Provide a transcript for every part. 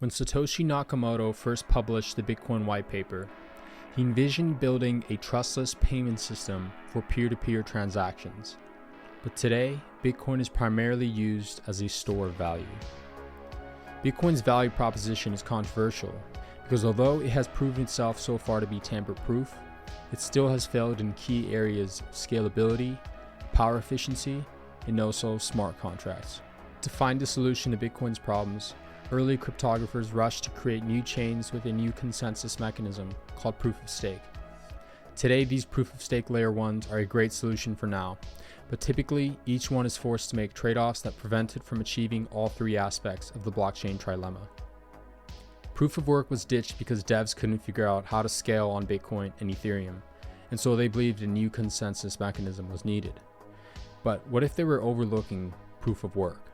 When Satoshi Nakamoto first published the Bitcoin white paper, he envisioned building a trustless payment system for peer-to-peer transactions. But today, Bitcoin is primarily used as a store of value. Bitcoin's value proposition is controversial because although it has proven itself so far to be tamper-proof, it still has failed in key areas of scalability, power efficiency, and also smart contracts. To find a solution to Bitcoin's problems, early cryptographers rushed to create new chains with a new consensus mechanism called proof of stake. Today, these proof of stake layer 1s are a great solution for now, but typically each one is forced to make trade-offs that prevent it from achieving all three aspects of the blockchain trilemma. Proof of work was ditched because devs couldn't figure out how to scale on Bitcoin and Ethereum, and so they believed a new consensus mechanism was needed. But what if they were overlooking proof of work?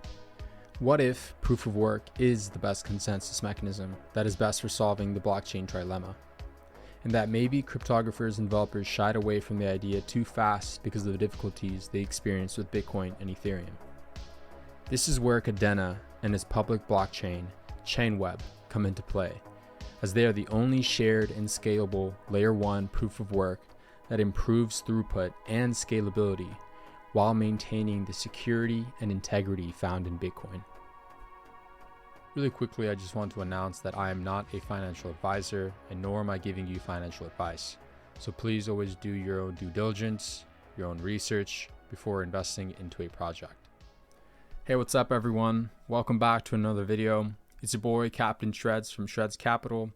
What if proof of work is the best consensus mechanism that is best for solving the blockchain trilemma? And that maybe cryptographers and developers shied away from the idea too fast because of the difficulties they experienced with Bitcoin and Ethereum. This is where Kadena and its public blockchain, Chainweb, come into play, as they are the only shared and scalable layer 1 proof of work that improves throughput and scalability while maintaining the security and integrity found in Bitcoin. Really quickly, I just want to announce that I am not a financial advisor, and nor am I giving you financial advice. So please always do your own due diligence, your own research before investing into a project. Hey, what's up everyone? Welcome back to another video. It's your boy Captain Shreds from Shreds Capital,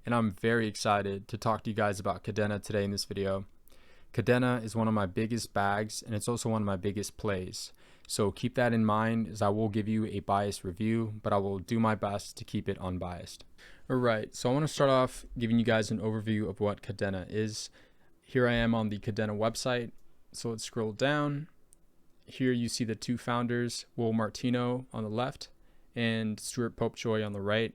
and I'm very excited to talk to you guys about Kadena today in this video. Kadena is one of my biggest bags, and it's also one of my biggest plays. So keep that in mind, as I will give you a biased review, but I will do my best to keep it unbiased. Alright, so I want to start off giving you guys an overview of what Kadena is. Here I am on the Kadena website. So let's scroll down. Here you see the two founders, Will Martino on the left and Stuart Popejoy on the right.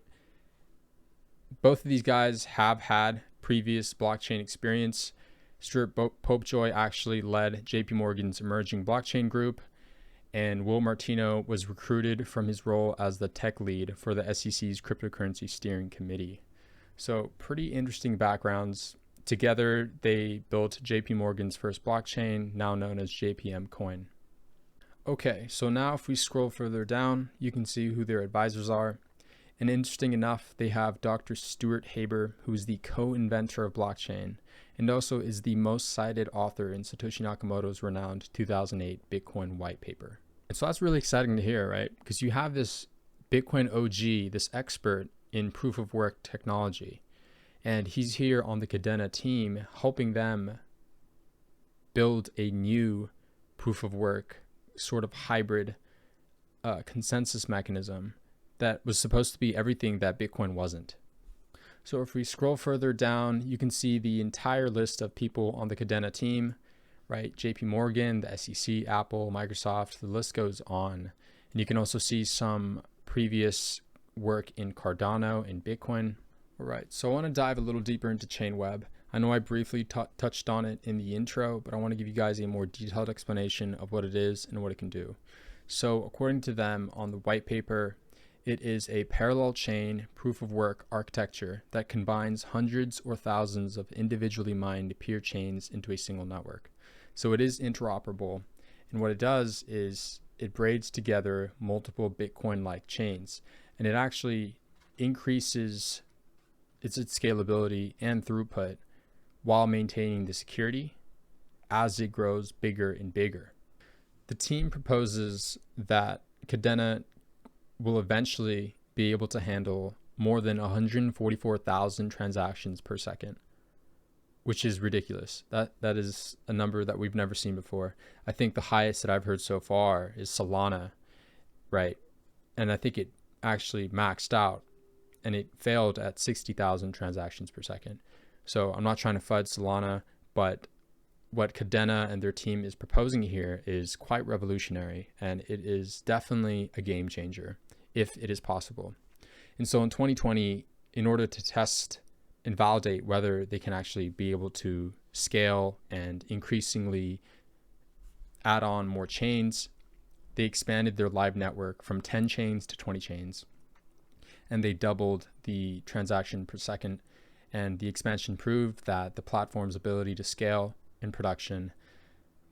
Both of these guys have had previous blockchain experience. Stuart Popejoy actually led JP Morgan's emerging blockchain group, and Will Martino was recruited from his role as the tech lead for the SEC's cryptocurrency steering committee. So pretty interesting backgrounds. Together, they built JP Morgan's first blockchain, now known as JPM Coin. Okay, so now if we scroll further down, you can see who their advisors are. And interesting enough, they have Dr. Stuart Haber, who is the co-inventor of blockchain, and also is the most cited author in Satoshi Nakamoto's renowned 2008 Bitcoin white paper. And so that's really exciting to hear, right? Because you have this Bitcoin OG, this expert in proof of work technology, and he's here on the Kadena team helping them build a new proof of work sort of hybrid consensus mechanism that was supposed to be everything that Bitcoin wasn't. So if we scroll further down, you can see the entire list of people on the Kadena team, right? JP Morgan, the SEC, Apple, Microsoft, the list goes on. And you can also see some previous work in Cardano and Bitcoin. All right, so I want to dive a little deeper into Chainweb. I know I briefly touched on it in the intro, but I want to give you guys a more detailed explanation of what it is and what it can do. So according to them on the white paper, it is a parallel chain proof of work architecture that combines hundreds or thousands of individually mined peer chains into a single network. So it is interoperable. And what it does is it braids together multiple Bitcoin-like chains, and it actually increases its scalability and throughput while maintaining the security as it grows bigger and bigger. The team proposes that Kadena will eventually be able to handle more than 144,000 transactions per second, which is ridiculous. That is a number that we've never seen before. I think the highest that I've heard so far is Solana, right? And I think it actually maxed out and it failed at 60,000 transactions per second. So I'm not trying to FUD Solana, but what Kadena and their team is proposing here is quite revolutionary, and it is definitely a game changer if it is possible. And so in 2020, in order to test and validate whether they can actually be able to scale and increasingly add on more chains, they expanded their live network from 10 chains to 20 chains. and they doubled the transaction per second. And the expansion proved that the platform's ability to scale in production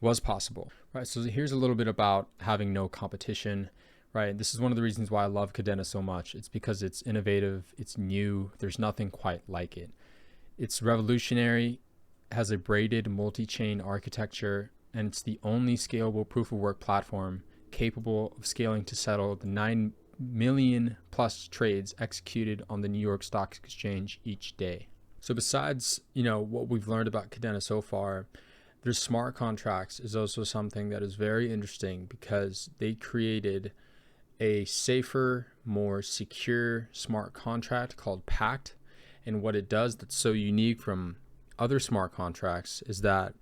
was possible, right? So here's a little bit about having no competition, right? This is one of the reasons why I love Kadena so much. It's because it's innovative, it's new, there's nothing quite like it. It's revolutionary, has a braided multi-chain architecture, and it's the only scalable proof of work platform capable of scaling to settle the 9 million plus trades executed on the New York Stock Exchange each day. So besides, what we've learned about Kadena so far, their smart contracts is also something that is very interesting because they created a safer, more secure smart contract called Pact. And what it does that's so unique from other smart contracts is that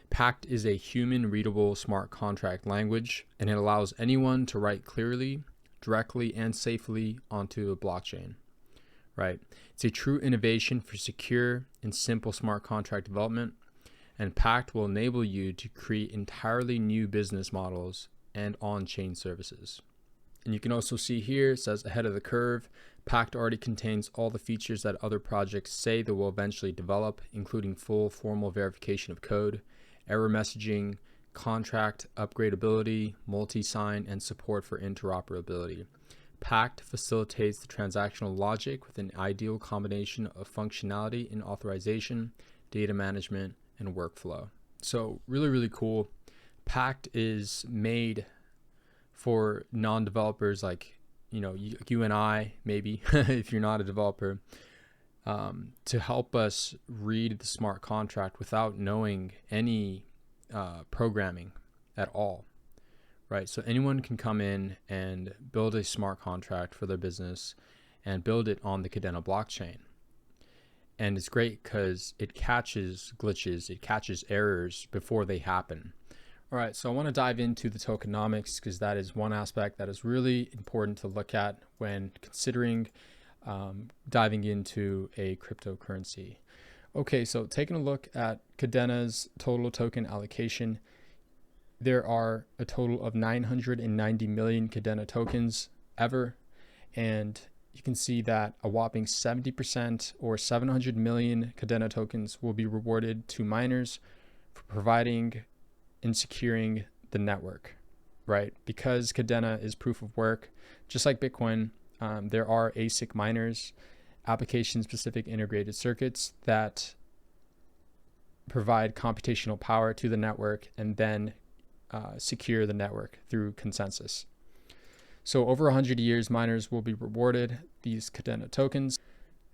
Pact is a human readable smart contract language, and it allows anyone to write clearly, directly, and safely onto a blockchain, right? It's a true innovation for secure and simple smart contract development, and Pact will enable you to create entirely new business models and on-chain services. And you can also see here, it says ahead of the curve. Pact already contains all the features that other projects say they will eventually develop, including full formal verification of code, error messaging, contract upgradability, multi-sign, and support for interoperability. Pact facilitates the transactional logic with an ideal combination of functionality and authorization, data management, and workflow. So really, really cool. Pact is made for non-developers like you and I, maybe if you're not a developer, to help us read the smart contract without knowing any programming at all, right? So anyone can come in and build a smart contract for their business and build it on the Kadena blockchain. And it's great because it catches glitches, it catches errors before they happen. All right, so I want to dive into the tokenomics because that is one aspect that is really important to look at when considering diving into a cryptocurrency. Okay, so taking a look at Kadena's total token allocation, there are a total of 990 million Kadena tokens ever, and you can see that a whopping 70% or 700 million Kadena tokens will be rewarded to miners for providing and securing the network, right? Because Kadena is proof of work, just like Bitcoin, there are ASIC miners, application-specific integrated circuits that provide computational power to the network and then secure the network through consensus. So over 100 years, miners will be rewarded these Kadena tokens.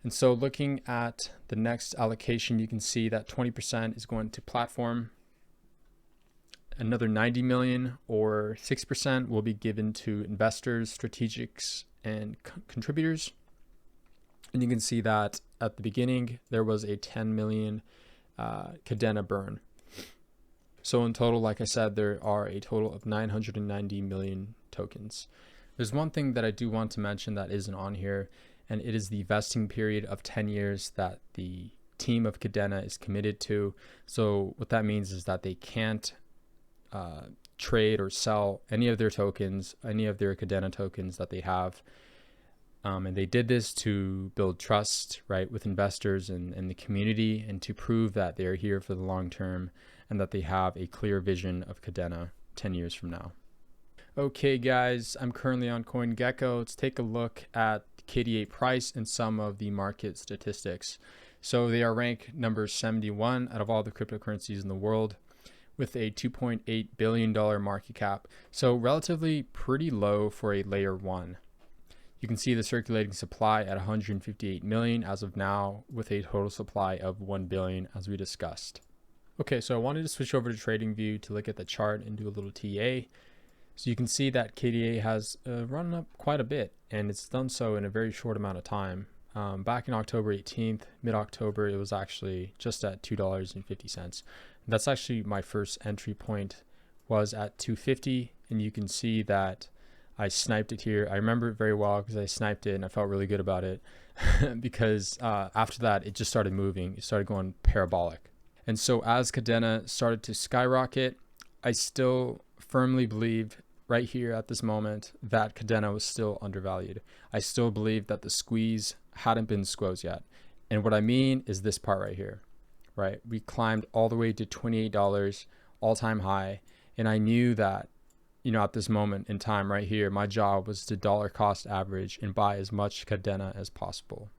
And so looking at the next allocation, you can see that 20% is going to platform. Another 90 million or 6% will be given to investors, strategics, and contributors. And you can see that at the beginning, there was a 10 million Kadena burn. So in total, like I said, there are a total of 990 million tokens. There's one thing that I do want to mention that isn't on here, and it is the vesting period of 10 years that the team of Kadena is committed to. So what that means is that they can't trade or sell any of their tokens, any of their Kadena tokens that they have. And they did this to build trust, right, with investors and the community, and to prove that they're here for the long term and that they have a clear vision of Kadena 10 years from now. Okay, guys, I'm currently on CoinGecko. Let's take a look at the KDA price and some of the market statistics. So they are ranked number 71 out of all the cryptocurrencies in the world, with a $2.8 billion market cap. So relatively pretty low for a layer one. You can see the circulating supply at 158 million as of now, with a total supply of 1 billion as we discussed. Okay, so I wanted to switch over to TradingView to look at the chart and do a little TA. So you can see that KDA has run up quite a bit, and it's done so in a very short amount of time. Back in October 18th, mid-October, it was actually just at $2.50. That's actually my first entry point, was at 250, and you can see that I sniped it here. I remember it very well because I sniped it and I felt really good about it because after that, it just started moving. It started going parabolic. And so as Kadena started to skyrocket, I still firmly believe right here at this moment that Kadena was still undervalued. I still believe that the squeeze hadn't been squoze yet. And what I mean is this part right here, right? We climbed all the way to $28 all-time high. And I knew that, you know, at this moment in time right here, my job was to dollar cost average and buy as much Kadena as possible.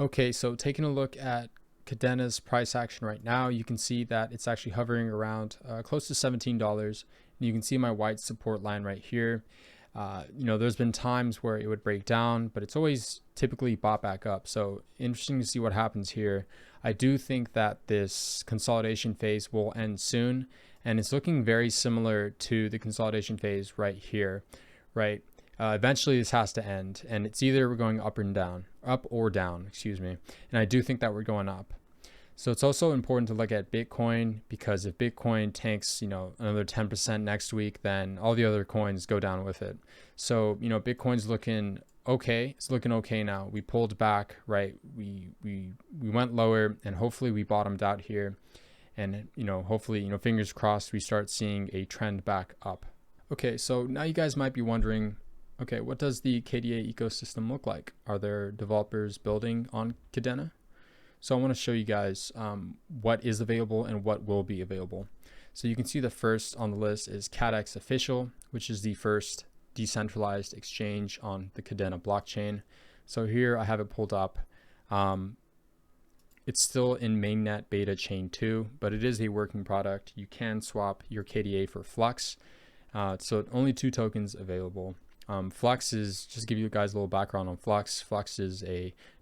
Okay, so taking a look at Kadena's price action right now, you can see that it's actually hovering around close to $17. And you can see my white support line right here. You know, there's been times where it would break down, but it's always typically bought back up. So interesting to see what happens here. I do think that this consolidation phase will end soon, and it's looking very similar to the consolidation phase right here, right? Eventually this has to end, and it's either we're going up or down, excuse me. And I do think that we're going up. So it's also important to look at Bitcoin, because if Bitcoin tanks, you know, another 10% next week, then all the other coins go down with it. So, you know, Bitcoin's looking okay. It's looking okay now. We pulled back, right? We went lower, and hopefully we bottomed out here. And, you know, hopefully, you know, fingers crossed, we start seeing a trend back up. Okay, so now you guys might be wondering, okay, what does the KDA ecosystem look like? Are there developers building on Kadena? So I want to show you guys what is available and what will be available. So you can see the first on the list is Kaddex Official, which is the first decentralized exchange on the Kadena blockchain. So here I have it pulled up. It's still in mainnet beta chain 2, but it is a working product. You can swap your KDA for Flux. So only 2 tokens available. Flux is, just give you guys a little background on Flux. Flux is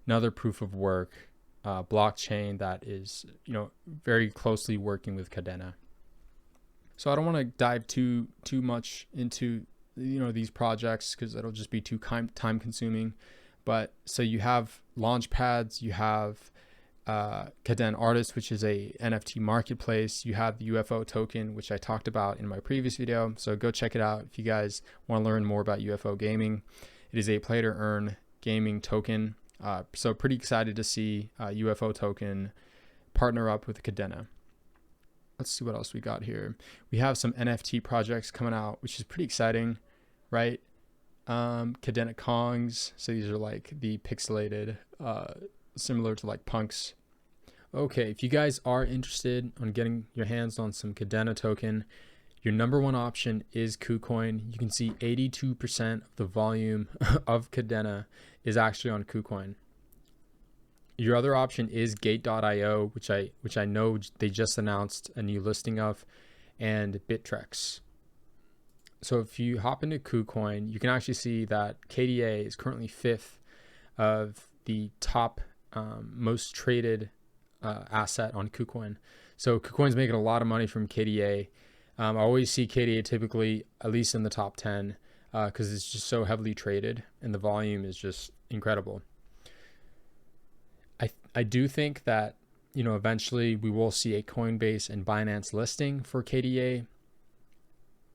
another proof of work blockchain that is, you know, very closely working with Kadena. So I don't want to dive too much into, you know, these projects, because it'll just be too time consuming. But so you have Launchpads, you have Kadena Artist, which is a NFT marketplace. You have the UFO token, which I talked about in my previous video. So go check it out if you guys want to learn more about UFO gaming. It is a play to earn gaming token. So pretty excited to see UFO token partner up with Kadena. Let's see what else we got here. We have some NFT projects coming out, which is pretty exciting, right? Kadena Kongs. So these are like the pixelated, similar to like punks. Okay, if you guys are interested on getting your hands on some Kadena token, your number one option is KuCoin. You can see 82% of the volume of Kadena is actually on KuCoin. Your other option is Gate.io, which I know they just announced a new listing of, and Bittrex. So if you hop into KuCoin, you can actually see that KDA is currently 5th of the top most traded asset on KuCoin. So KuCoin's making a lot of money from KDA. I always see KDA typically at least in the top 10 because it's just so heavily traded and the volume is just incredible. I do think that, you know, eventually we will see a Coinbase and Binance listing for KDA.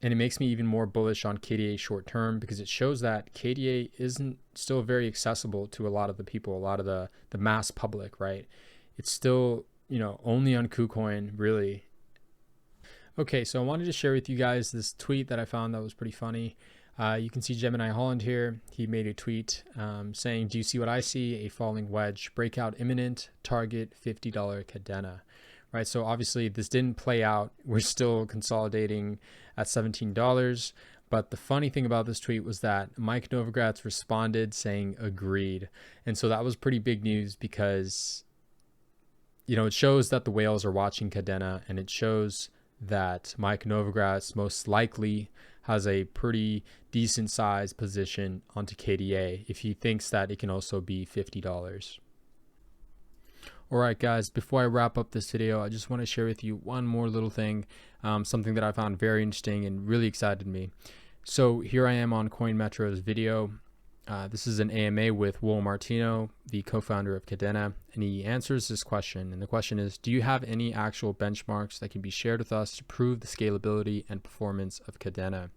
And it makes me even more bullish on KDA short term, because it shows that KDA isn't still very accessible to a lot of the people, a lot of the mass public, right? It's still, you know, only on KuCoin, really. Okay, so I wanted to share with you guys this tweet that I found that was pretty funny. You can see Gemini Holland here. He made a tweet saying, "Do you see what I see? A falling wedge. Breakout imminent. Target $50 Kadena." Right, so obviously this didn't play out. We're still consolidating at $17. But the funny thing about this tweet was that Mike Novogratz responded saying agreed. And so that was pretty big news, because, you know, it shows that the whales are watching Kadena, and it shows that Mike Novogratz most likely has a pretty decent sized position onto KDA if he thinks that it can also be $50. All right, guys, before I wrap up this video, I just want to share with you one more little thing, something that I found very interesting and really excited me. So here I am on CoinMetro's video. This is an AMA with Martino, the co-founder of Kadena, and he answers this question. And the question is, do you have any actual benchmarks that can be shared with us to prove the scalability and performance of Kadena?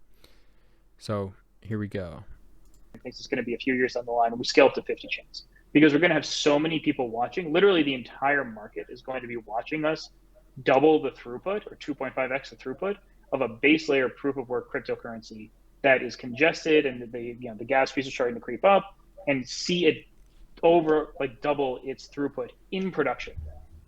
So here we go. I think it's going to be a few years down the line when we scale up to 50 chains, because we're going to have so many people watching. Literally the entire market is going to be watching us double the throughput, or 2.5x the throughput of a base layer proof of work cryptocurrency that is congested and the gas fees are starting to creep up, and see it over like double its throughput in production.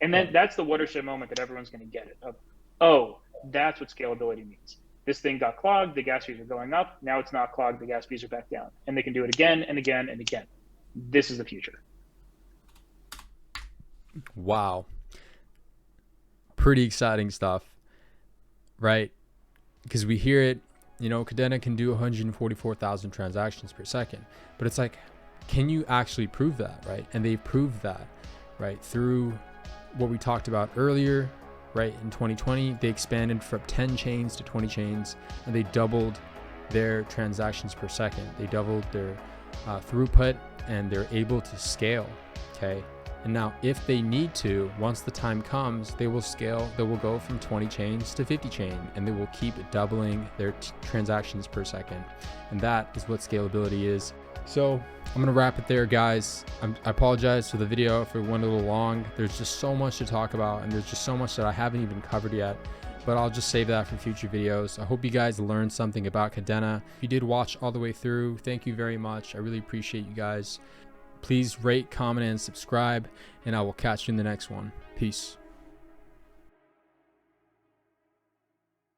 And then that's the watershed moment that everyone's going to get it of, oh, that's what scalability means. This thing got clogged, the gas fees are going up. Now it's not clogged, the gas fees are back down. And they can do it again and again and again. This is the future. Wow. Pretty exciting stuff, right? Because we hear it, Kadena can do 144,000 transactions per second, but it's like, can you actually prove that, right? And they proved that, right? Through what we talked about earlier, right? In 2020, they expanded from 10 chains to 20 chains, and they doubled their transactions per second. They doubled their throughput, and they're able to scale, okay? And now if they need to, once the time comes, they will scale. They will go from 20 chains to 50 chain, and they will keep doubling their transactions per second. And that is what scalability is. So I'm going to wrap it there, guys. I apologize for the video if it went a little long. There's just so much to talk about, and there's just so much that I haven't even covered yet, but I'll just save that for future videos. I hope you guys learned something about Kadena. If you did watch all the way through, thank you very much. I really appreciate you guys. Please rate, comment, and subscribe, and I will catch you in the next one. Peace.